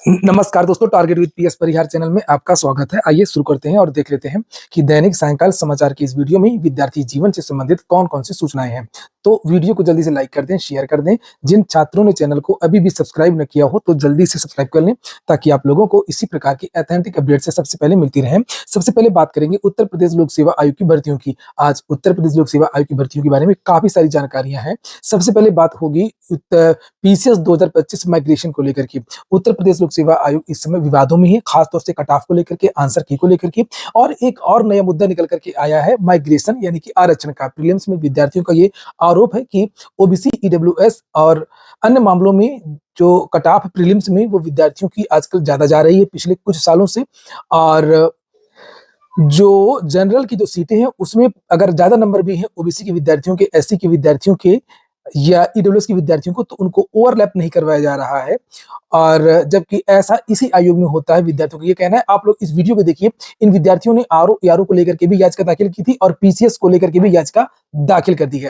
नमस्कार दोस्तों, target with PS Parihar channel में आपका स्वागत है। आइए शुरू करते हैं और देख लेते हैं कि दैनिक सायंकाल समाचार की इस वीडियो में विद्यार्थी जीवन से संबंधित कौन-कौन सी सूचनाएं हैं। तो वीडियो को जल्दी से लाइक कर दें, शेयर कर दें। जिन छात्रों ने चैनल को अभी भी सब्सक्राइब न किया हो तो जल्दी से सब्सक्राइब कर लें, ताकि आप लोगों को इसी प्रकार की ऑथेंटिक अपडेट से सबसे पहले मिलती रहें। सबसे पहले बात करेंगे उत्तर प्रदेश लोक सेवा आयोग की भर्तियों की। आज उत्तर प्रदेश लोक सेवा आयोग की भर्तियों के बारे में काफी सारी जानकारियां हैं। सबसे पहले बात होगी पीसीएस 2025 माइग्रेशन को लेकर के। उत्तर प्रदेश लोक सेवा आयोग इस समय विवादों में है, खासतौर से कट ऑफ को लेकर के, आंसर की को लेकर के। और एक और नया मुद्दा निकल करके आया है माइग्रेशन यानी कि आरक्षण का। प्रीलिम्स में विद्यार्थियों का ये आरोप है कि ओबीसी, ईडब्ल्यूएस और अन्य मामलों में जो कट ऑफ प्रीलिम्स में वो विद्यार्थियों की आजकल ज्यादा जा रही है पिछले कुछ सालों से। और जो जनरल की जो सीटें हैं उसमें अगर ज्यादा नंबर भी हैं ओबीसी के विद्यार्थियों के, एससी के विद्यार्थियों के या ईडब्ल्यूएस के विद्यार्थियों को, तो उनको ओवरलैप नहीं करवाया जा रहा है। और जबकि ऐसा इसी आयोग में होता है, विद्यार्थियों को ये कहना है। आप लोग इस वीडियो को देखिए। इन विद्यार्थियों ने आरओ यारो को लेकर के भी याचिका दाखिल की थी और पीसीएस को लेकर के भी याचिका दाखिल कर दी है।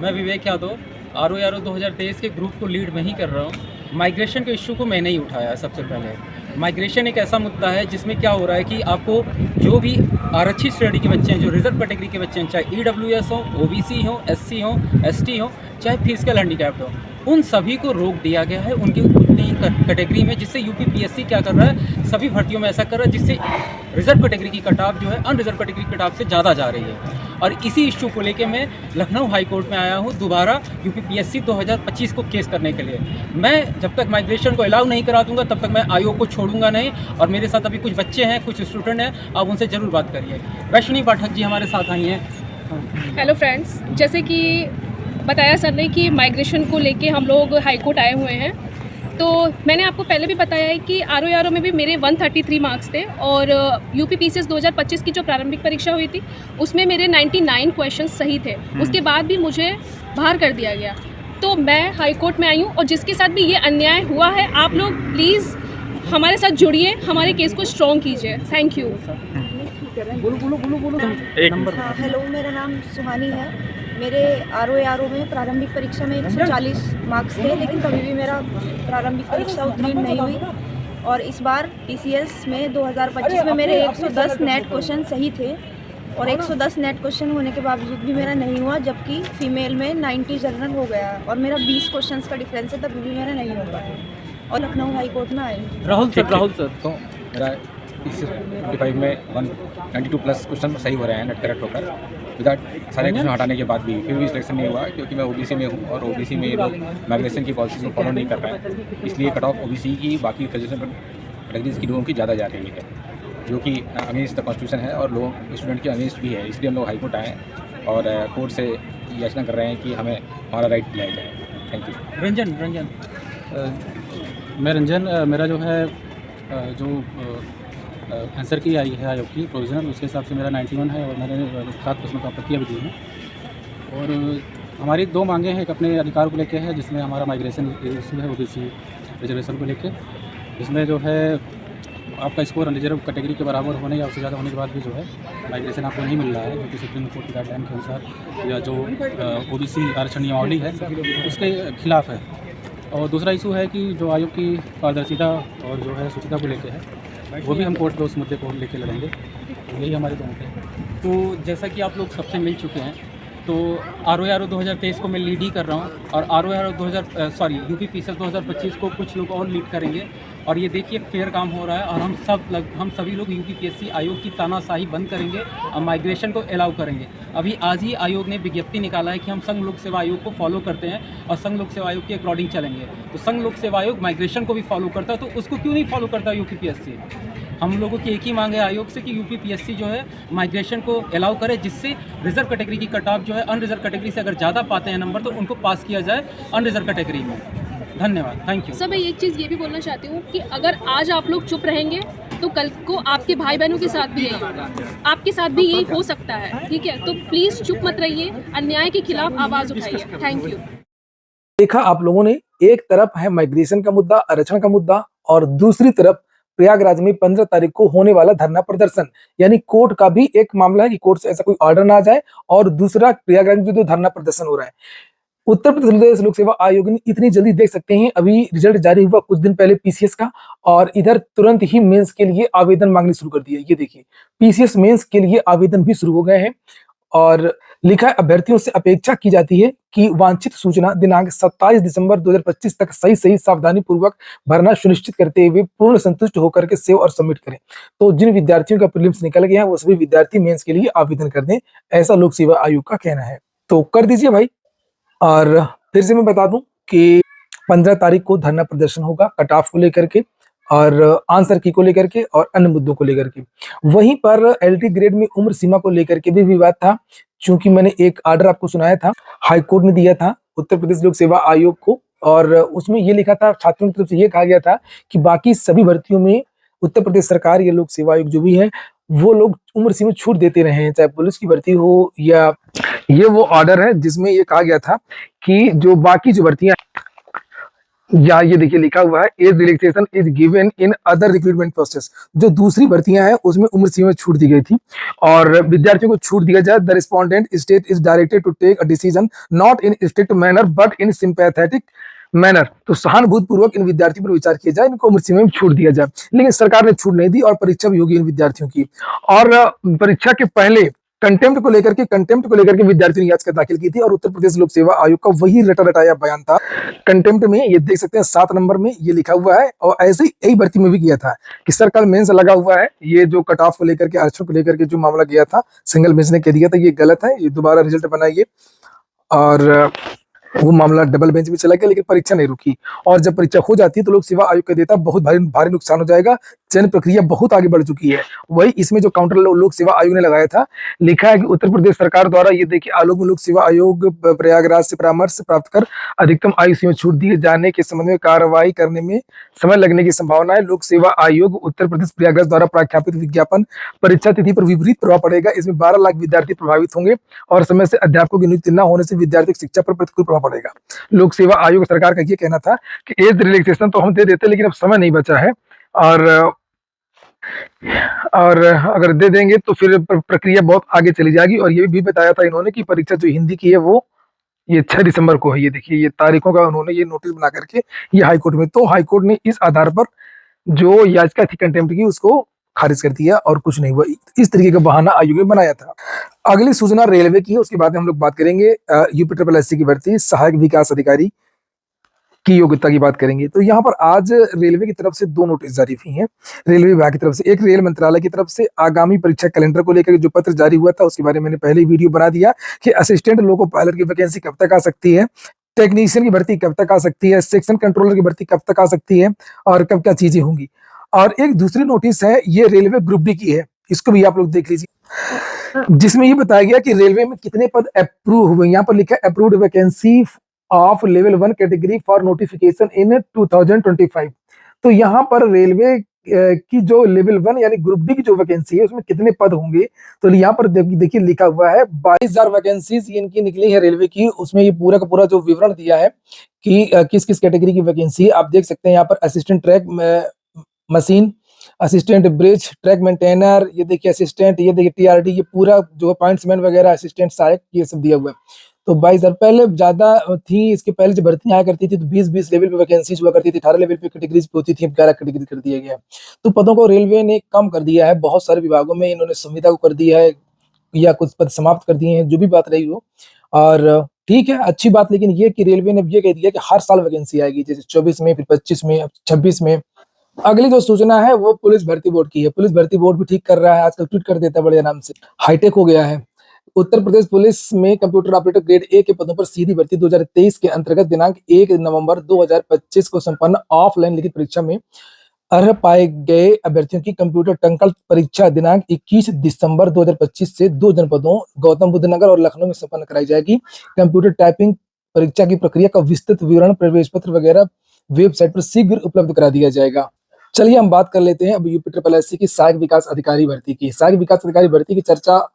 मैं विवेक यादव आर ओ आर 2023 के ग्रुप को लीड मैं ही कर रहा हूँ। माइग्रेशन के इशू को मैंने ही उठाया। सबसे पहले माइग्रेशन एक ऐसा मुद्दा है जिसमें क्या हो रहा है कि आपको जो भी आरक्षित श्रेणी के बच्चे हैं, जो रिजर्व कैटेगरी के बच्चे हैं, चाहे ईडब्ल्यूएस हो, ओबीसी हो, एससी हो, एसटी हो, चाहे फिजिकल हैंडीकैप्ड हो, उन सभी को रोक दिया गया है उनकी उतनी कैटेगरी में। जिससे यूपी पीएससी क्या कर रहा है, सभी भर्तियों में ऐसा कर रहा है जिससे रिजर्व कैटेगरी की कट ऑफ जो है अनरिजर्व कैटेगरी की कट ऑफ से ज़्यादा जा रही है। और इसी इशू को लेकर मैं लखनऊ हाई कोर्ट में आया हूँ दोबारा यूपी पीएससी 2025 को केस करने के लिए। मैं जब तक माइग्रेशन को अलाउ नहीं करा दूंगा तब तक मैं आयोग को छोड़ूंगा नहीं। और मेरे साथ अभी कुछ बच्चे हैं, कुछ स्टूडेंट हैं, आप उनसे ज़रूर बात करिए। वैष्णवी पाठक जी हमारे साथ आई हैं। हेलो फ्रेंड्स, जैसे कि बताया सर ने कि माइग्रेशन को लेके हम लोग हाई कोर्ट आए हुए हैं। तो मैंने आपको पहले भी बताया है कि आरओ में भी मेरे 133 मार्क्स थे और यूपी पीसीएस 2025 की जो प्रारंभिक परीक्षा हुई थी उसमें मेरे 99 क्वेश्चन सही थे। उसके बाद भी मुझे बाहर कर दिया गया। तो मैं हाई कोर्ट में आई हूँ और जिसके साथ भी ये अन्याय हुआ है, आप लोग प्लीज़ हमारे साथ जुड़िए, हमारे केस को स्ट्रॉन्ग कीजिए। Thank you. एक नंबर। हेलो, मेरा नाम सुहानी है। मेरे आरओ में प्रारंभिक परीक्षा में 140 मार्क्स थे, लेकिन कभी भी मेरा प्रारंभिक परीक्षा उत्तीर्ण नहीं हुई। और इस बार पीसीएस में 2025 में मेरे 110 नेट क्वेश्चन सही थे और 110 नेट क्वेश्चन होने के बावजूद भी मेरा नहीं हुआ, जबकि फीमेल में 90 जनरल हो गया और मेरा 20 क्वेश्चन का डिफरेंस है, तभी भी मेरा नहीं हो पाया और लखनऊ हाई कोर्ट में आई। राहुल सर तो मेरा 55 में 192 प्लस क्वेश्चन सही हो रहे हैं नेट करेक्ट होकर। विदाउट सारे क्वेश्चन हटाने के बाद भी फिर भी सिलेक्शन नहीं हुआ, क्योंकि मैं ओबीसी में हूँ और ओबीसी में ये लोग माइग्रेशन की पॉलिसी को फॉलो नहीं कर रहे हैं। इसलिए कट ऑफ ओबीसी की बाकी कैटेगरीज की लोगों की ज़्यादा जा रही है, जो कि अगेंस्ट द कॉन्स्टिट्यूशन है और लोग स्टूडेंट के अगेंस्ट भी है। इसलिए हम लोग हाईकोर्ट आए और कोर्ट से याचना कर रहे हैं कि हमें हमारा राइट दिलाया जाए। Thank you. रंजन मैं रंजन, मेरा जो है जो आंसर की आई है आयोग की प्रोविजनल, उसके हिसाब से मेरा 91 है और मैंने 7 प्रश्नों का प्रतिक्रिया भी दी है। और हमारी 2 मांगे हैं। एक अपने अधिकार को लेके है, जिसमें हमारा माइग्रेशन इशू है ओबीसी रिजर्वेशन को लेके। इसमें जो है आपका स्कोर रिजर्व कैटेगरी के बराबर होने या उससे ज़्यादा होने के बाद भी जो है माइग्रेशन आपको नहीं मिल रहा है, जो कि सुप्रीम कोर्ट की गाइडलाइन के अनुसार या जो ओबीसी आरक्षण नियमावली है उसके खिलाफ है। और दूसरा इशू है कि जो आयोग की पारदर्शिता और जो है शुचिता को लेके है, वो भी हम कोर्ट पे उस मुद्दे को लेके लड़ेंगे। यही हमारे 2 मुद्दे हैं। तो जैसा कि आप लोग सबसे मिल चुके हैं, तो आर ओ 2023 को मैं लीड ही कर रहा हूँ और यूपी पीसीएस 2025 को कुछ लोग और लीड करेंगे। और ये देखिए फेयर काम हो रहा है और हम सभी लोग यूपी पीएससी आयोग की तानाशाही बंद करेंगे और माइग्रेशन को अलाउ करेंगे। अभी आज ही आयोग ने विज्ञप्ति निकाला है कि हम संघ लोक सेवा आयोग को फॉलो करते हैं और संघ लोक सेवा आयोग के अकॉर्डिंग चलेंगे। तो संघ लोक सेवा आयोग माइग्रेशन को भी फॉलो करता है, तो उसको क्यों नहीं फॉलो करता यूपी पीएससी? हम लोगों की एक ही मांग है आयोग से कि यूपी पीएससी जो है माइग्रेशन को अलाउ करे, जिससे रिजर्व कैटेगरी की कट ऑफ जो है अनरिजर्व कैटेगरी से अगर ज़्यादा पाते हैं नंबर तो उनको पास किया जाए अनरिजर्व कैटेगरी में। धन्यवाद, थैंक यू। सर, मैं एक चीज़ ये भी बोलना चाहती हूँ कि अगर आज आप लोग चुप रहेंगे तो कल को आपके भाई बहनों के साथ भी यही होगा, आपके साथ भी यही हो सकता है। ठीक है, तो प्लीज़ चुप मत रहिए, अन्याय के खिलाफ आवाज़ उठाइए। Thank you. देखा आप लोगों ने, एक तरफ है माइग्रेशन का मुद्दा, आरक्षण का मुद्दा, और दूसरी तरफ प्रयागराज में 15 तारीख को होने वाला धरना प्रदर्शन। यानी कोर्ट का भी एक मामला है कि कोर्ट से ऐसा कोई ऑर्डर ना आ जाए, और दूसरा प्रयागराज में जो धरना प्रदर्शन हो रहा है। उत्तर प्रदेश लोक सेवा आयोग ने इतनी जल्दी देख सकते हैं, अभी रिजल्ट जारी हुआ कुछ दिन पहले पीसीएस का, और इधर तुरंत ही मेंस के लिए आवेदन मांगने शुरू कर दिए। ये देखिए, पीसीएस मेंस के लिए आवेदन भी शुरू हो गए हैं और लिखा है अभ्यर्थियों से अपेक्षा की जाती है कि वांछित सूचना दिनांक 27 दिसंबर 2025 तक सही सावधानी पूर्वक भरना सुनिश्चित करते हुए पूर्ण संतुष्ट होकर के सेव और सबमिट करें। तो जिन विद्यार्थियों का प्रीलिम्स निकल गया है वो सभी विद्यार्थी मेंस के लिए आवेदन कर दें, ऐसा लोक सेवा आयोग का कहना है। तो कर दीजिए भाई। और फिर से मैं बता दूं कि 15 तारीख को धरना प्रदर्शन होगा कट ऑफ को लेकर के और आंसर की को लेकर के और अन्य मुद्दों को लेकर के। वहीं पर एलटी ग्रेड में उम्र सीमा को लेकर के भी विवाद था, क्योंकि मैंने एक आर्डर आपको सुनाया था, हाई कोर्ट ने दिया था उत्तर प्रदेश लोक सेवा आयोग को, और उसमें ये लिखा था, छात्रों की तरफ से ये कहा गया था कि बाकी सभी भर्तियों में उत्तर प्रदेश सरकार या लोक सेवा आयोग जो भी है वो लोग उम्र सीमा छूट देते रहे हैं, चाहे पुलिस की भर्ती हो या ये वो ऑर्डर है जिसमें ये कहा गया था कि जो बाकी जो भर्तियां, या ये देखिए लिखा हुआ है age relaxation is given in other recruitment process, जो दूसरी भर्तियां हैं उसमें उम्र सीमा छूट दी गई थी और विद्यार्थियों को छूट दिया जाए। The respondent state is directed to take a decision not in strict manner but in sympathetic manner, तो सहानुभूतिपूर्वक इन विद्यार्थियों पर विचार किया जाए, इनको उम्र सीमा में छूट दिया जाए। लेकिन सरकार ने छूट नहीं दी और परीक्षा भी होगी इन विद्यार्थियों की। और परीक्षा के पहले कंटेम्प्ट को लेकर के विद्यार्थियों ने याचिका दाखिल की थी और उत्तर प्रदेश लोक सेवा आयोग का वही रटा रटाया बयान था। कंटेम्प्ट में ये देख सकते हैं 7 नंबर में ये लिखा हुआ है, और ऐसे ही यही भर्ती में भी किया था कि सर कल मेंस लगा हुआ है, ये जो कट ऑफ को लेकर के आरक्षण को लेकर के जो मामला गया था सिंगल बेंच ने कह दिया था ये गलत है, ये दोबारा रिजल्ट बनाइए, और वो मामला डबल बेंच में चला गया, लेकिन परीक्षा नहीं रुकी। और जब परीक्षा हो जाती है तो लोक सेवा आयोग का देता बहुत भारी नुकसान हो जाएगा, चयन प्रक्रिया बहुत आगे बढ़ चुकी है। वही इसमें जो काउंटर लोक सेवा आयोग ने लगाया था, लिखा है कि उत्तर प्रदेश सरकार द्वारा ये देखिए आलोक में लोक सेवा आयोग प्रयागराज से परामर्श प्राप्त कर अधिकतम आयु सीमा छूट दिए जाने के संबंध में कार्रवाई करने में समय लगने की संभावना है। लोक सेवा आयोग उत्तर प्रदेश प्रयागराज द्वारा प्रख्यापित विज्ञापन परीक्षा तिथि पर विपरीत प्रभाव पड़ेगा। इसमें 12 लाख विद्यार्थी प्रभावित होंगे और समय से अध्यापकों की नियुक्ति न होने से विद्यार्थी की शिक्षा पर प्रतिकूल प्रभाव पड़ेगा। लोक सेवा आयोग सरकार का ये कहना था कि एज रिलैक्सेशन तो हम दे देते लेकिन अब समय नहीं बचा है, और अगर दे देंगे तो फिर प्रक्रिया बहुत आगे चली जाएगी। और ये भी बताया था इन्होंने कि परीक्षा जो हिंदी की है वो ये 6 दिसंबर को है। ये देखिए ये तारीखों का उन्होंने ये नोटिस बना करके ये हाईकोर्ट में, तो हाईकोर्ट ने इस आधार पर जो याचिका थी कंटेम्प्ट की उसको खारिज कर दिया और कुछ नहीं हुआ। इस तरीके का बहाना आयोग ने बनाया था। अगली सूचना रेलवे की है, उसके बाद हम लोग बात करेंगे यूपीएससी की भर्ती सहायक विकास अधिकारी की योग्यता की बात करेंगे। तो यहाँ पर आज रेलवे की तरफ से 2 नोटिस जारी हुई हैं रेलवे विभाग की तरफ से। एक रेल मंत्रालय की तरफ से आगामी परीक्षा कैलेंडर को लेकर जो पत्र जारी हुआ था उसके बारे में मैंने पहले ही वीडियो बना दिया कि असिस्टेंट लोको पायलट की वैकेंसी कब तक आ सकती है, टेक्नीशियन की भर्ती कब तक आ सकती है, सेक्शन कंट्रोलर की भर्ती कब तक आ सकती है और कब क्या चीजें होंगी। और एक दूसरी नोटिस है ये रेलवे ग्रुप डी की है, इसको भी आप लोग देख लीजिए, जिसमें ये बताया गया कि रेलवे में कितने पद अप्रूव हुए। यहाँ पर लिखा है approved vacancy of level 1 category for notification इन 2025। तो यहाँ पर रेलवे की जो लेवल 1 यानी ग्रुप डी की जो वैकेंसी है उसमें कितने पद होंगे, तो यहाँ पर देखिए लिखा हुआ है 22,000 वैकेंसीज इनकी निकली है रेलवे की। उसमें ये पूरा का पूरा जो विवरण दिया है कि किस किस कैटेगरी की वैकेंसी है। आप देख सकते हैं यहाँ पर assistant track machine, assistant bridge track maintainer, ये देखिए असिस्टेंट, ये देखिए टीआरटी, ये पूरा जो पॉइंट्समैन वगैरह, असिस्टेंट सहायक, ये सब दिया हुआ है। तो 22,000 पहले ज्यादा थी, इसके पहले जब भर्तियां आया करती थी तो 20-20 लेवल पे वैकेंसीज हुआ करती थी, 18 लेवल पे कैटेगरीज पे होती थी, 11 कैटेगरी कर दिया गया। तो पदों को रेलवे ने कम कर दिया है, बहुत सारे विभागों में इन्होंने संविदा को कर दिया है या कुछ पद समाप्त कर दिए हैं, जो भी बात रही हो। और ठीक है, अच्छी बात, लेकिन ये कि रेलवे ने ये कह दिया कि हर साल वैकेंसी आएगी, जैसे 24 में, फिर 25 में, 26 में। अगली जो सूचना है वो पुलिस भर्ती बोर्ड की है। पुलिस भर्ती बोर्ड भी ठीक कर रहा है, आजकल ट्वीट कर देता है बड़े आराम से, हाईटेक हो गया है। उत्तर प्रदेश पुलिस में कंप्यूटर ऑपरेटर ग्रेड ए के पदों पर सीधी भर्ती 2023 के अंतर्गत दिनांक 1 नवंबर 2025 को संपन्न ऑफलाइन लिखित परीक्षा में अर्ह पाए गए अभ्यर्थियों की कंप्यूटर टंकल परीक्षा दिनांक 21 दिसंबर 2025 से 2 जनपदों गौतम बुद्ध नगर और लखनऊ में संपन्न कराई जाएगी। कंप्यूटर टाइपिंग परीक्षा की प्रक्रिया का विस्तृत विवरण, प्रवेश पत्र वगैरह वेबसाइट पर शीघ्र उपलब्ध करा दिया जाएगा। चलिए हम बात कर लेते हैं अब यूपीएससी की सहायक विकास अधिकारी भर्ती की। सहायक विकास अधिकारी भर्ती की चर्चा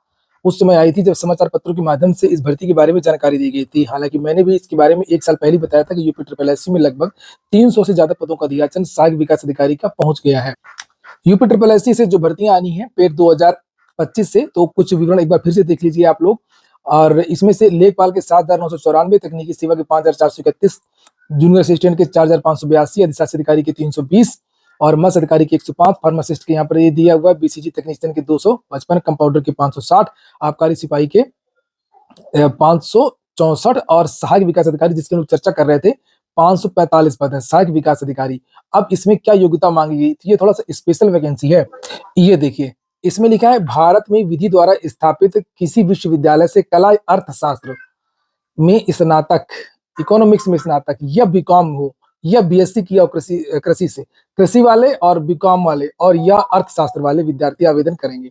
उस समय आई थी जब समाचार पत्रों के माध्यम से इस भर्ती के बारे में जानकारी दी गई थी। हालांकि मैंने भी इसके बारे में 1 साल पहले बताया था कि यूपीएससी में लगभग 300 से ज्यादा पदों का अधियाचन सहायक विकास अधिकारी का पहुंच गया है। यूपीएससी से जो भर्तियां आनी है पेड 2025 से, तो कुछ विवरण एक बार फिर से देख लीजिए आप लोग। और इसमें से लेखपाल के 7,994, तकनीकी सेवा के 5,431, जूनियर असिस्टेंट के 4,582, अधिशासी अधिकारी के 320 और मत्स्य अधिकारी के 105, फार्मासिस्ट के यहाँ पर ये दिया हुआ है, बीसीजी टेक्नीशियन के 255, कंपाउंडर के 560, आबकारी सिपाही के 564 और सहायक विकास अधिकारी जिसके हम लोग चर्चा कर रहे थे 545 पद है सहायक विकास अधिकारी। अब इसमें क्या योग्यता मांगी गई थी, ये थोड़ा सा स्पेशल वैकेंसी है। ये देखिए इसमें लिखा है भारत में विधि द्वारा स्थापित किसी विश्वविद्यालय से कला अर्थशास्त्र में स्नातक, इकोनॉमिक्स में स्नातक या बीकॉम हो या बीएससी किया हो कृषि से, कृषि वाले और बीकॉम वाले और या अर्थशास्त्र वाले विद्यार्थी आवेदन करेंगे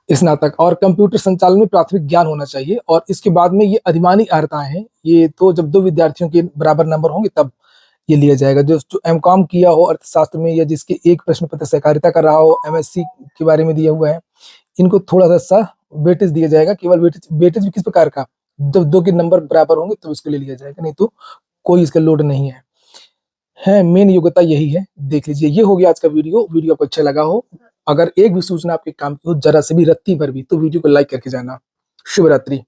स्नातक, और कंप्यूटर संचालन में प्राथमिक ज्ञान होना चाहिए। और इसके बाद में ये अधिमानी अर्हताएं हैं, ये तो जब 2 विद्यार्थियों के बराबर नंबर होंगे तब ये लिया जाएगा। जो एमकॉम किया हो अर्थशास्त्र में या जिसके एक प्रश्न पत्र सहकारिता कर रहा हो, एमएससी के बारे में दिया हुआ है, इनको थोड़ा सा वेटेज दिया जाएगा। केवल वेटेज भी किस प्रकार का, जब 2 के नंबर बराबर होंगे तो इसको ले लिया जाएगा, नहीं तो कोई इसका लोड नहीं है। मेन योग्यता यही है। देख लीजिए, ये हो गया आज का वीडियो आपको अच्छा लगा हो, अगर एक भी सूचना आपके काम की हो, जरा से भी रत्ती भर भी, तो वीडियो को लाइक करके जाना। शुभ रात्रि।